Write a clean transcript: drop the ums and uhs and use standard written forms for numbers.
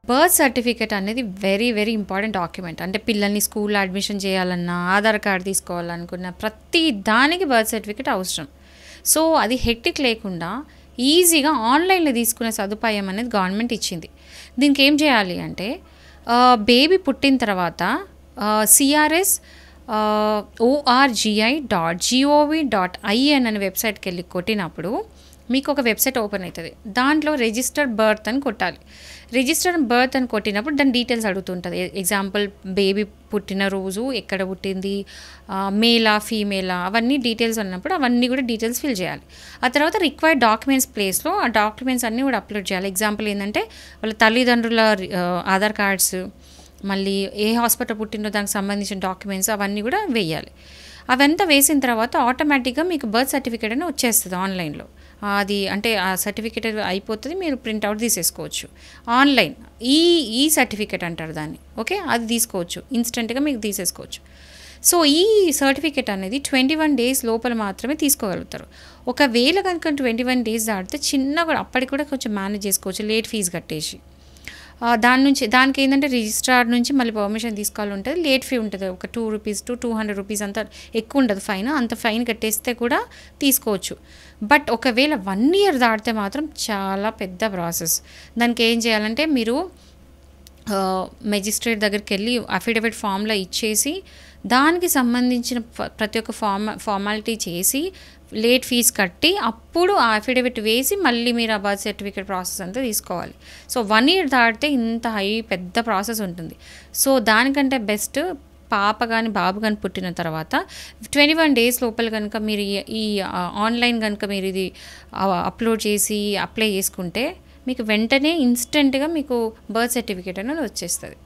Birth certificate అనేది very very important document. అంటే పిల్లల్ని స్కూల్లో అడ్మిషన్ చేయాలన్నా, ఆధార్ కార్డ్ తీసుకోవాలనుకున్న ప్రతి దానికి బర్త్ సర్టిఫికేట్ అవసరం. సో అది హెక్టిక్ లేకుండా ఈజీగా ఆన్లైన్లో తీసుకునే సదుపాయం అనేది గవర్నమెంట్ ఇచ్చింది. దీనికి ఏం చేయాలి అంటే బేబీ పుట్టిన తర్వాత CRS orgi.gov.in అనే వెబ్సైట్కి వెళ్ళి కొట్టినప్పుడు మీకు ఒక వెబ్సైట్ ఓపెన్ అవుతుంది. దాంట్లో రిజిస్టర్ బర్త్ అని కొట్టాలి. రిజిస్టర్ బర్త్ అని కొట్టినప్పుడు దాని డీటెయిల్స్ అడుగుతుంటుంది. ఎగ్జాంపుల్ బేబీ పుట్టిన రోజు, ఎక్కడ పుట్టింది, మేలా ఫీమేలా, అవన్నీ డీటెయిల్స్ అన్నప్పుడు అవన్నీ కూడా డీటెయిల్స్ ఫిల్ చేయాలి. ఆ తర్వాత రిక్వైర్డ్ డాక్యుమెంట్స్ ప్లేస్లో ఆ డాక్యుమెంట్స్ అన్నీ కూడా అప్లోడ్ చేయాలి. ఎగ్జాంపుల్ ఏంటంటే వాళ్ళ తల్లిదండ్రుల ఆధార్ కార్డ్స్, మళ్ళీ ఏ హాస్పిటల్ పుట్టినో దానికి సంబంధించిన డాక్యుమెంట్స్ అవన్నీ కూడా వేయాలి. అవంతా వేసిన తర్వాత ఆటోమేటిక్గా మీకు బర్త్ సర్టిఫికేట్ అని వచ్చేస్తుంది ఆన్లైన్లో. అది అంటే ఆ సర్టిఫికేట్ అయిపోతుంది, మీరు ప్రింట్అవుట్ తీసేసుకోవచ్చు ఆన్లైన్. ఈ సర్టిఫికేట్ అంటారు దాన్ని. ఓకే, అది తీసుకోవచ్చు, ఇన్స్టెంట్గా మీకు తీసేసుకోవచ్చు. సో ఈ సర్టిఫికేట్ అనేది 21 days లోపల మాత్రమే తీసుకోగలుగుతారు. ఒకవేళ కనుక 21 days దాటితే చిన్నగా అప్పటికి కూడా కొంచెం మేనేజ్ చేసుకోవచ్చు, లేట్ ఫీజు కట్టేసి. దానికి ఏంటంటే రిజిస్ట్రార్ నుంచి మళ్ళీ పర్మిషన్ తీసుకోవాలి ఉంటుంది, లేట్ ఫీ ఉంటుంది. ఒక 2 రూపీస్ to 200 రూపీస్, అంత ఎక్కువ ఉండదు ఫైన్. అంత ఫైన్ కట్టేస్తే కూడా తీసుకోవచ్చు. బట్ ఒకవేళ 1 year దాటితే మాత్రం చాలా పెద్ద ప్రాసెస్. దానికి ఏం చేయాలంటే మీరు మెజిస్ట్రేట్ దగ్గరికి వెళ్ళి అఫిడవిట్ ఫామ్లో ఇచ్చేసి దానికి సంబంధించిన ప్రతి ఒక్క ఫార్మాలిటీ చేసి లేట్ ఫీజు కట్టి అప్పుడు ఆ అఫిడవిట్ వేసి మళ్ళీ మీరు ఆ బర్త్ సర్టిఫికేట్ ప్రాసెస్ అంతా తీసుకోవాలి. సో 1 year దాటితే ఇంత పెద్ద ప్రాసెస్ ఉంటుంది. సో దానికంటే బెస్ట్ పాప కానీ బాబు కానీ పుట్టిన తర్వాత 21 days లోపల కనుక మీరు ఈ ఆన్లైన్ కనుక మీరు ఇది అప్లోడ్ చేసి అప్లై చేసుకుంటే మీకు వెంటనే ఇన్స్టెంట్గా మీకు బర్త్ సర్టిఫికేట్ అనేది వచ్చేస్తుంది.